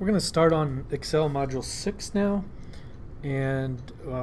We're going to start on Excel Module 6 now, and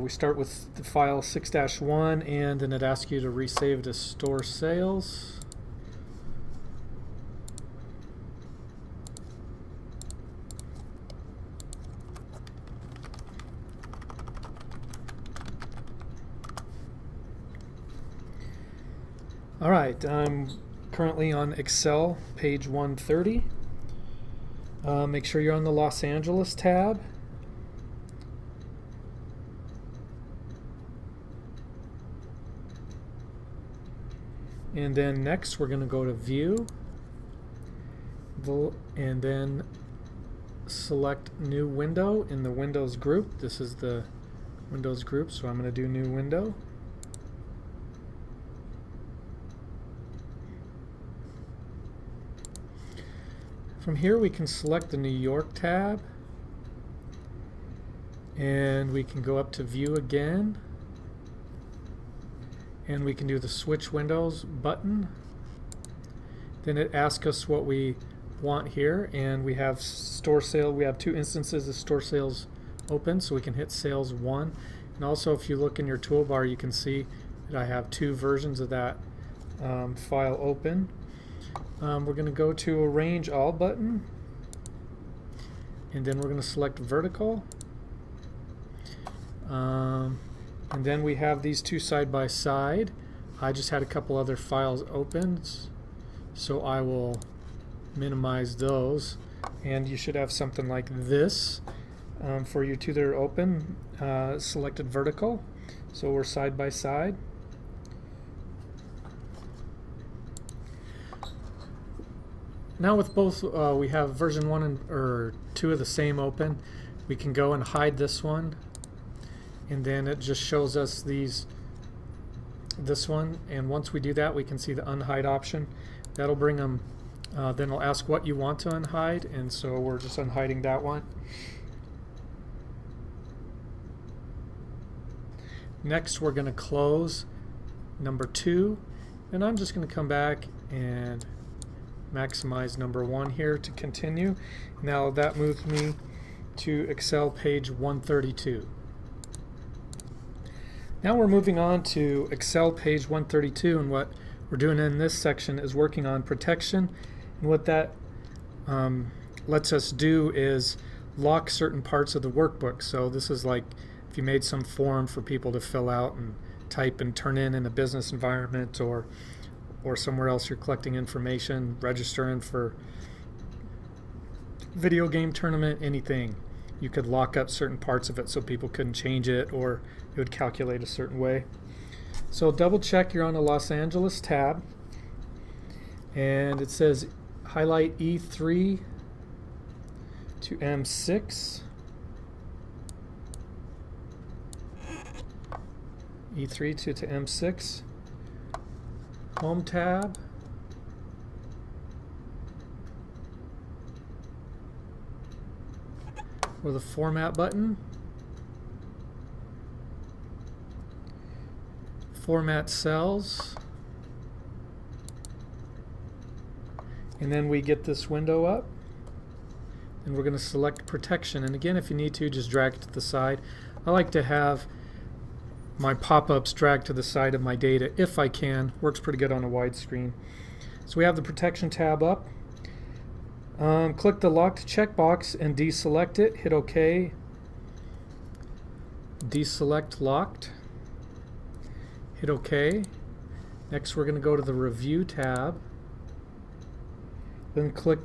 we start with the file 6-1, and then it asks you to resave to store sales. All right, I'm currently on Excel page 130. Make sure you're on the Los Angeles tab. And then next we're going to go to View, and then select New Window in the Windows group. This is the Windows group, so I'm going to do New Window. From here we can select the New York tab, and we can go up to View again, and we can do the Switch Windows button. Then it asks us what we want here, and we have store sale. We have two instances of store sales open, so we can hit sales 1. And also, if you look in your toolbar, you can see that I have two versions of that file open. We're going to go to Arrange All button, and then we're going to select Vertical. And then we have these two side by side. I just had a couple other files open, so I will minimize those. And you should have something like this for your two that are open, selected vertical. So we're side by side. Now with both, we have version 1 or 2 of the same open. We can go and hide this one, and then it just shows us this one. And once we do that, we can see the unhide option. That'll bring them. Then it'll ask what you want to unhide, and so we're just unhiding that one. Next, we're going to close number 2, and I'm just going to come back and maximize number 1 here to continue. Now that moves me to Excel page 132. Now we're moving on to Excel page 132, and what we're doing in this section is working on protection. And what that lets us do is lock certain parts of the workbook. So this is like if you made some form for people to fill out and type and turn in a business environment, or somewhere else you're collecting information, registering for video game tournament, anything. You could lock up certain parts of it so people couldn't change it, or it would calculate a certain way. So double check you're on the Los Angeles tab, and it says highlight E3 to M6. E3 to M6. Home tab, or the Format button, Format Cells, and then we get this window up, and we're going to select Protection. And again, if you need to, just drag it to the side. I like to have my pop-ups drag to the side of my data if I can. Works pretty good on a wide screen. So we have the Protection tab up. Click the Locked checkbox and deselect it. Hit OK. Deselect Locked. Hit OK. Next we're going to go to the Review tab. Then click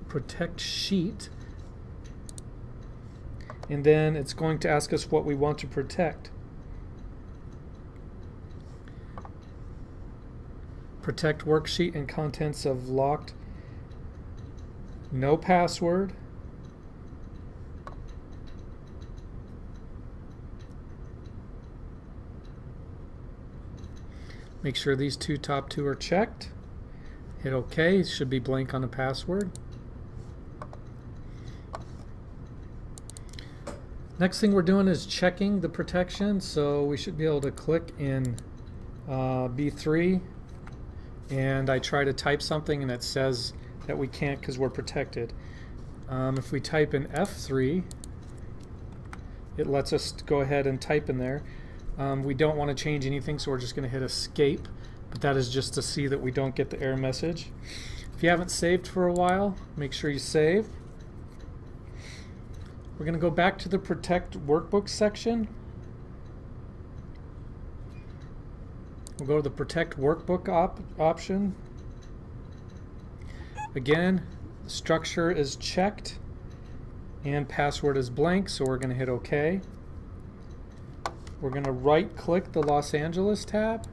Protect Sheet. And then it's going to ask us what we want to protect. Protect worksheet and contents of locked. No password. Make sure these top two are checked. Hit OK. It should be blank on the password. Next thing we're doing is checking the protection. So we should be able to click in B3. And I try to type something and it says that we can't because we're protected. If we type in F3, it lets us go ahead and type in there. We don't want to change anything, so we're just going to hit escape, but that is just to see that we don't get the error message. If you haven't saved for a while, make sure you save. We're going to go back to the Protect Workbook section. We'll go to the Protect Workbook option. Again, the structure is checked and password is blank, so we're going to hit OK. We're going to right-click the Los Angeles tab.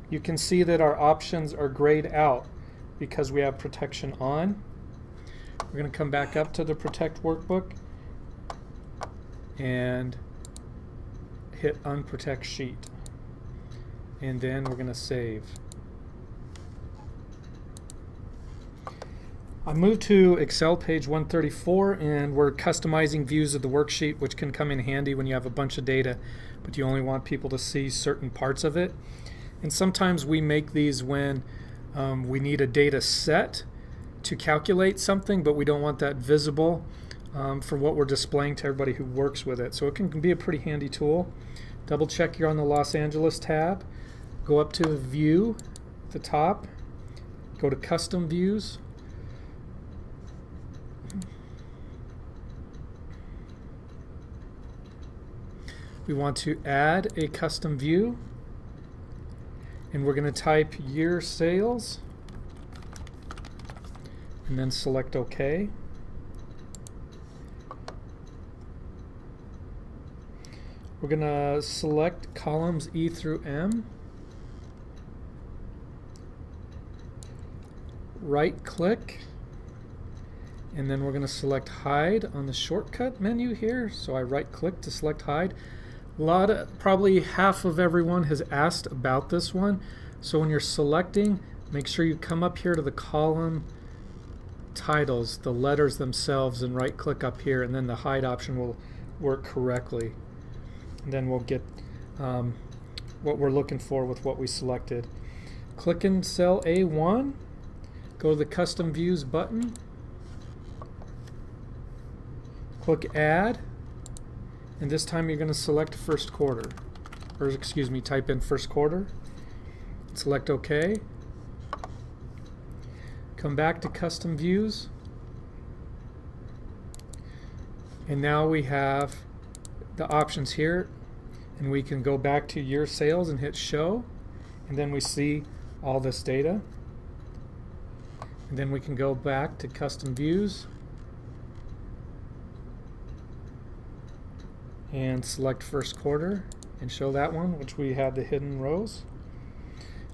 You can see that our options are grayed out because we have protection on. We're going to come back up to the Protect Workbook and hit Unprotect Sheet. And then we're going to save. I moved to Excel page 134, and we're customizing views of the worksheet, which can come in handy when you have a bunch of data, but you only want people to see certain parts of it. And sometimes we make these when we need a data set to calculate something, but we don't want that visible for what we're displaying to everybody who works with it. So it can be a pretty handy tool. Double check you're on the Los Angeles tab. Go up to View at the top. Go to Custom Views. We want to add a custom view. And we're going to type year sales and then select OK. We're going to select columns E through M. Right click, and then we're going to select hide on the shortcut menu here. So I right click to select hide. Probably half of everyone has asked about this one. So when you're selecting, make sure you come up here to the column titles, the letters themselves, and right click up here, and then the hide option will work correctly. And then we'll get what we're looking for with what we selected. Click in cell A1, go to the Custom Views button, click Add, and this time you're going to select first quarter, or excuse me, type in first quarter, select OK, come back to Custom Views, and now we have the options here, and we can go back to year sales and hit Show, and then we see all this data. And then we can go back to Custom Views and select first quarter and show that one, which we had the hidden rows.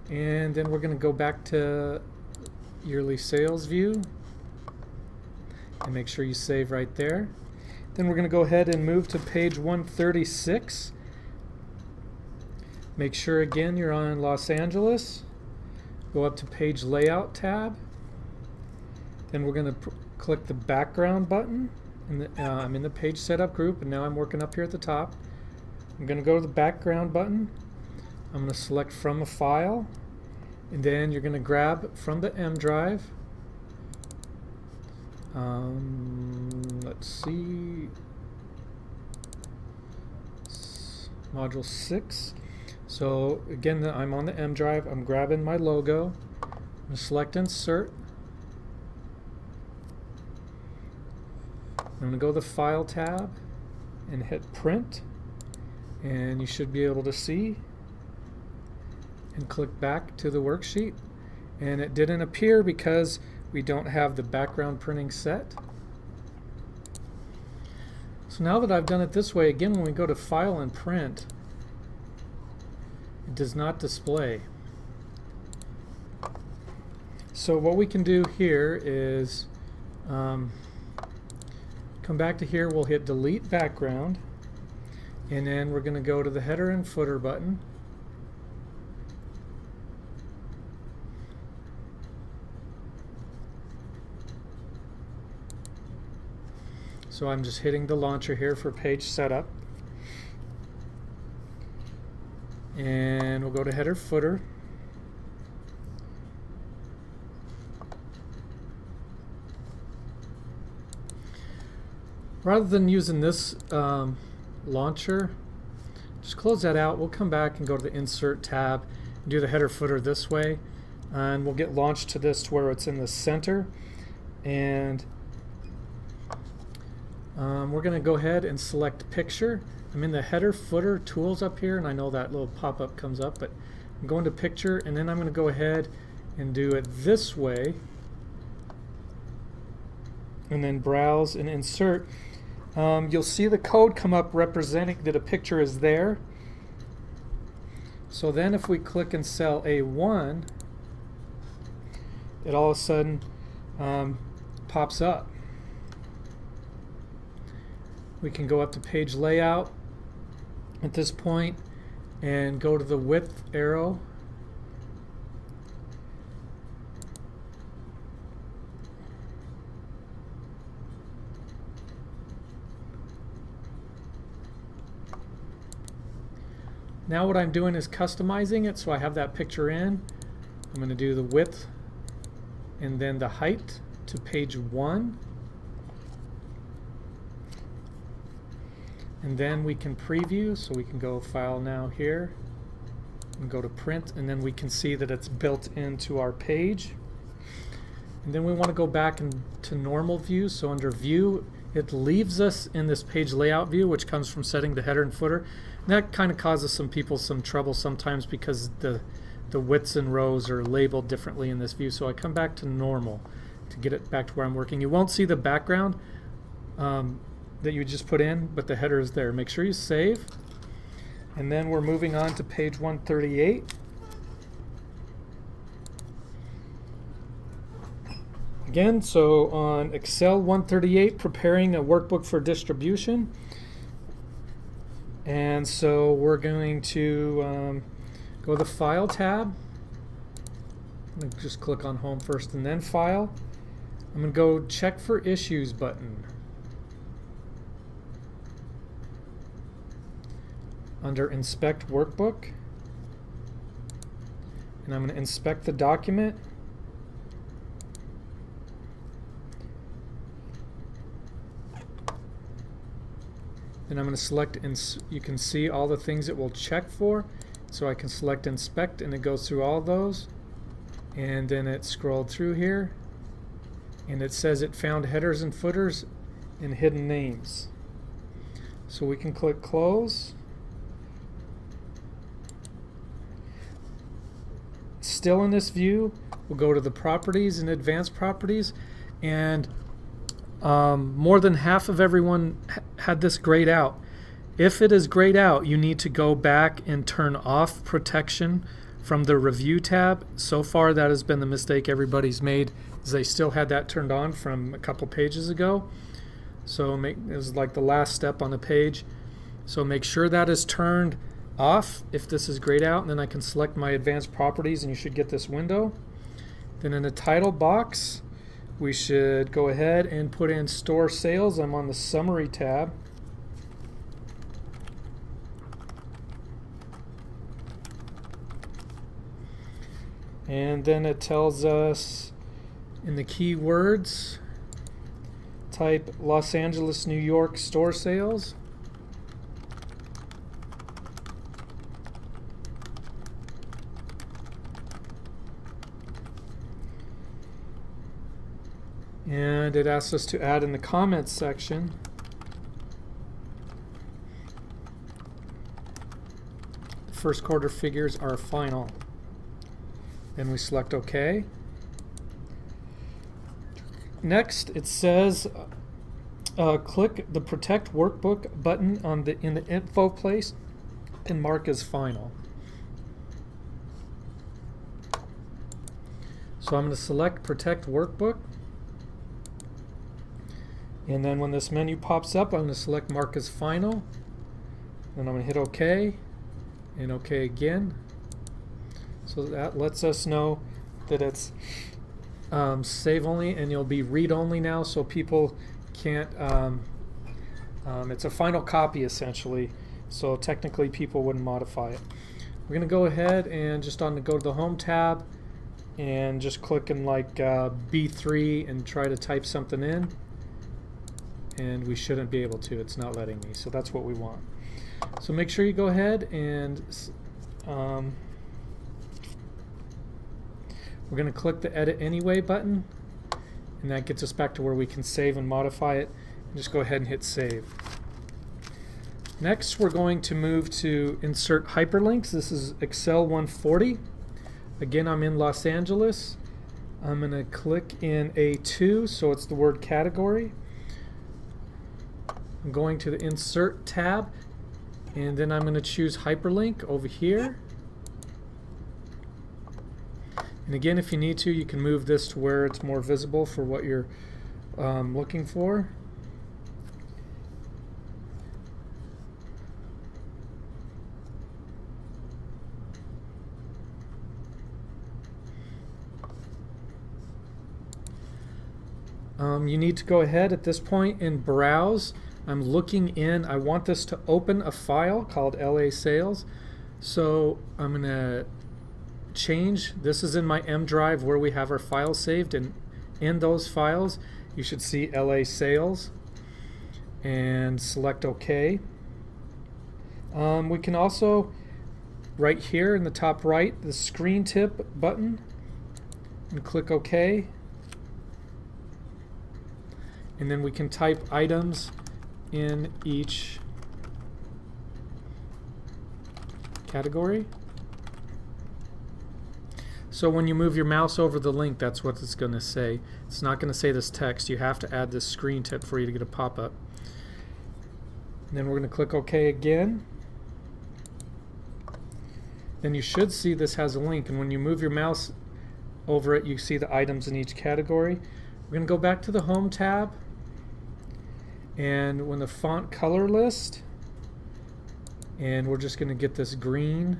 And then we're going to go back to yearly sales view and make sure you save right there. Then we're going to go ahead and move to page 136. Make sure again you're on Los Angeles. Go up to Page Layout tab. Then we're going to click the background button. I'm in the page setup group, and now I'm working up here at the top. I'm going to go to the background button. I'm going to select from a file, and then you're going to grab from the M drive. Let's see, module 6. So again, I'm on the M drive. I'm grabbing my logo. I'm going to select Insert. I'm going to go to the File tab and hit Print, and you should be able to see, and click back to the worksheet. And it didn't appear because we don't have the background printing set. So now that I've done it this way, again, when we go to File and Print, it does not display. So what we can do here is come back to here, we'll hit Delete Background, and then we're going to go to the Header and Footer button. So I'm just hitting the launcher here for page setup. And we'll go to header footer. Rather than using this launcher, just close that out. We'll come back and go to the Insert tab and do the header footer this way. And we'll get launched to this to where it's in the center. And we're going to go ahead and select Picture. I'm in the header footer tools up here, and I know that little pop-up comes up, but I'm going to Picture, and then I'm going to go ahead and do it this way. And then Browse and Insert. You'll see the code come up representing that a picture is there. So then if we click in cell A1, it all of a sudden pops up. We can go up to page layout at this point and go to the width arrow. Now what I'm doing is customizing it, so I have that picture in. I'm going to do the width and then the height to page 1. And then we can preview, so we can go File Now here and go to Print, and then we can see that it's built into our page. And then we want to go back into normal view, so under View it leaves us in this page layout view, which comes from setting the header and footer. And that kind of causes some people some trouble sometimes because the widths and rows are labeled differently in this view. So I come back to normal to get it back to where I'm working. You won't see the background that you just put in, but the header is there. Make sure you save. And then we're moving on to page 138. Again, so on Excel 138, preparing a workbook for distribution. And so we're going to go to the File tab. I'm going to just click on Home first and then File. I'm going to go Check for Issues button. Under Inspect Workbook. And I'm going to inspect the document. Then I'm going to select, you can see all the things it will check for. So I can select Inspect, and it goes through all those. And then it scrolled through here, and it says it found headers and footers and hidden names. So we can click Close. Still in this view, we'll go to the Properties and Advanced Properties, and more than half of everyone had this grayed out. If it is grayed out, you need to go back and turn off protection from the Review tab. So far that has been the mistake everybody's made, is they still had that turned on from a couple pages ago. So it was like the last step on the page. So make sure that is turned off if this is grayed out, and then I can select my Advanced Properties and you should get this window. Then in the title box, we should go ahead and put in Store Sales. I'm on the Summary tab. And then it tells us in the keywords, type Los Angeles, New York store sales. And it asks us to add in the comments section the first quarter figures are final. Then we select OK. Next, it says click the Protect Workbook button on in the info place and mark as final. So I'm going to select Protect Workbook. And then when this menu pops up, I'm going to select Mark as Final. Then I'm going to hit OK and OK again. So that lets us know that it's save only, and you'll be read only now, so people can't It's a final copy essentially, so technically people wouldn't modify it. We're going to go ahead and just go to the Home tab and just click in like B3 and try to type something in, and we shouldn't be able to. It's not letting me, so that's what we want. So make sure you go ahead and we're going to click the Edit Anyway button, and that gets us back to where we can save and modify it. And just go ahead and hit Save. Next, we're going to move to Insert Hyperlinks. This is Excel 140. Again, I'm in Los Angeles. I'm going to click in A2, so it's the word category. I'm going to the Insert tab, and then I'm going to choose Hyperlink over here. And again, if you need to, you can move this to where it's more visible for what you're looking for. You need to go ahead at this point and browse. I'm looking in. I want this to open a file called LA Sales. So I'm going to change. This is in my M drive where we have our files saved, and in those files you should see LA Sales, and select OK. We can also, right here in the top right, the screen tip button, and click OK. And then we can type items in each category. So when you move your mouse over the link, that's what it's going to say. It's not going to say this text. You have to add this screen tip for you to get a pop-up. And then we're going to click OK again. Then you should see this has a link, and when you move your mouse over it, you see the items in each category. We're going to go back to the Home tab, and when the font color list, and we're just going to get this green.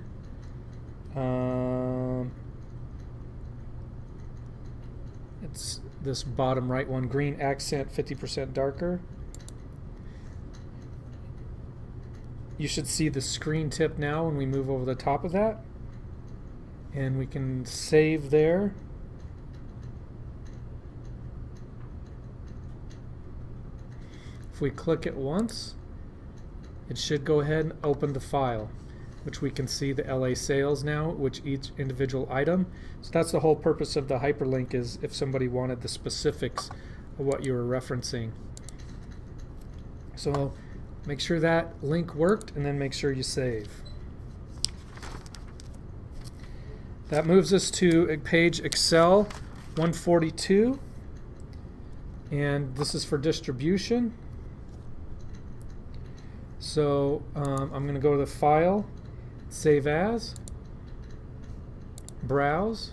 It's this bottom right one, green accent 50% darker. You should see the screen tip now when we move over the top of that, and we can save there. If we click it once, it should go ahead and open the file, which we can see the LA Sales now, which each individual item. So that's the whole purpose of the hyperlink, is if somebody wanted the specifics of what you were referencing. So make sure that link worked, and then make sure you save. That moves us to page Excel 142, and this is for distribution. So I'm going to go to the File, Save As, Browse.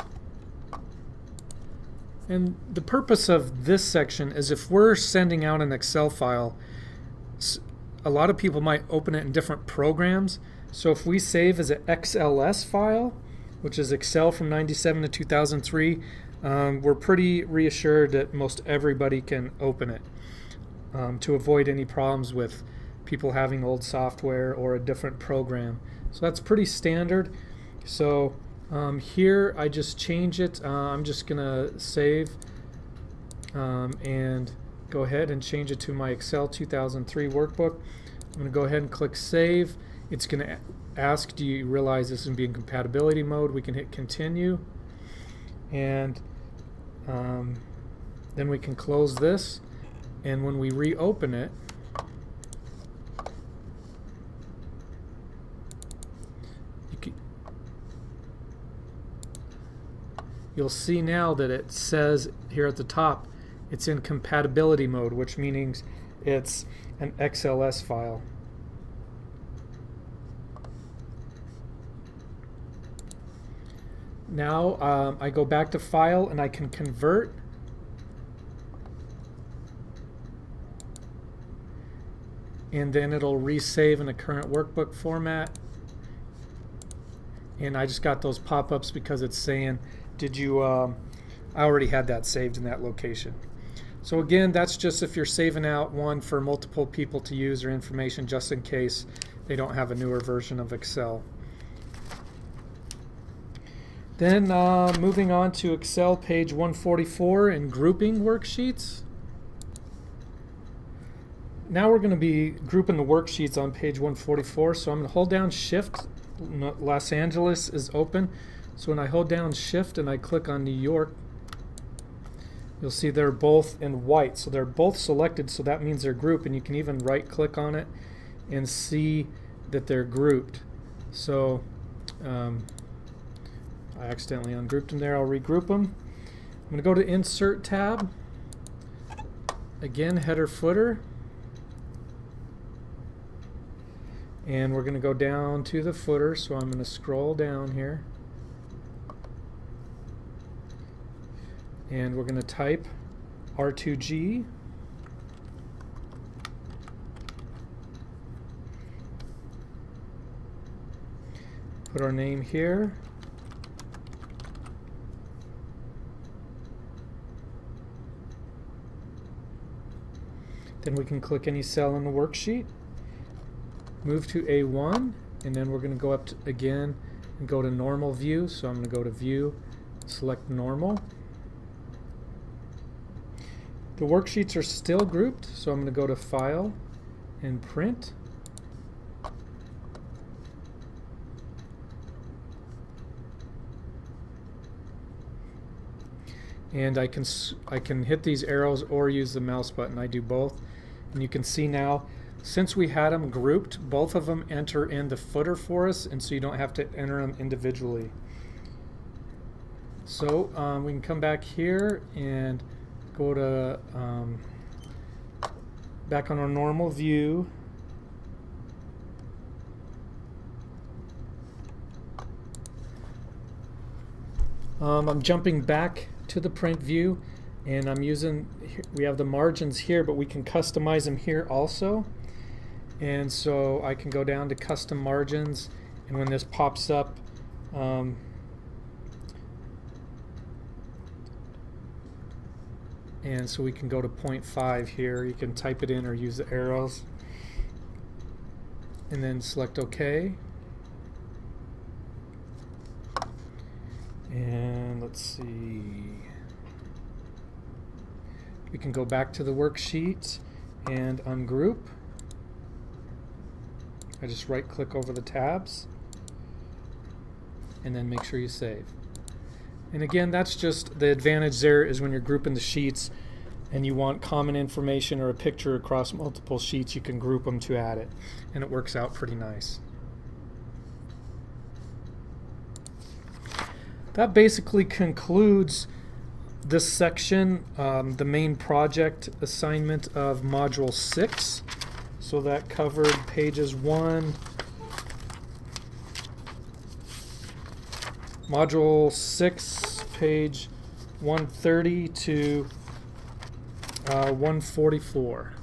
And the purpose of this section is if we're sending out an Excel file, a lot of people might open it in different programs. So if we save as an XLS file, which is Excel from 97 to 2003, we're pretty reassured that most everybody can open it to avoid any problems with people having old software or a different program. So that's pretty standard. So here I just change it. I'm just gonna save and go ahead and change it to my Excel 2003 workbook. I'm gonna go ahead and click Save. It's gonna ask, do you realize this is gonna be in compatibility mode? We can hit Continue, and then we can close this, and when we reopen it, you'll see now that it says here at the top it's in compatibility mode, which means it's an XLS file. Now I go back to File, and I can convert. And then it'll resave in the current workbook format. And I just got those pop-ups because it's saying, did you, I already had that saved in that location. So again, that's just if you're saving out one for multiple people to use or information, just in case they don't have a newer version of Excel. Then moving on to Excel page 144 in grouping worksheets. Now we're going to be grouping the worksheets on page 144. So I'm going to hold down Shift. Los Angeles is open. So when I hold down Shift and I click on New York, you'll see they're both in white. So they're both selected, so that means they're grouped, and you can even right click on it and see that they're grouped. So I accidentally ungrouped them there. I'll regroup them. I'm going to go to Insert tab. Again, header footer. And we're going to go down to the footer, so I'm going to scroll down here. And we're going to type R2G. Put our name here. Then we can click any cell in the worksheet. Move to A1, and then we're going to go up again and go to Normal View. So I'm going to go to View, select Normal. The worksheets are still grouped, so I'm going to go to File and Print. And I can hit these arrows or use the mouse button. I do both. And you can see now, since we had them grouped, both of them enter in the footer for us, and so you don't have to enter them individually. So we can come back here and go to back on our normal view. I'm jumping back to the print view, and I'm using, we have the margins here, but we can customize them here also. And so I can go down to custom margins, and when this pops up, and so we can go to 0.5 here. You can type it in or use the arrows, and then select OK. And let's see, we can go back to the worksheet and ungroup. I just right click over the tabs and then make sure you save. And again, that's just the advantage there is when you're grouping the sheets and you want common information or a picture across multiple sheets, you can group them to add it, and it works out pretty nice. That basically concludes this section, the main project assignment of Module 6. So that covered pages Module 6, page 130 to 144.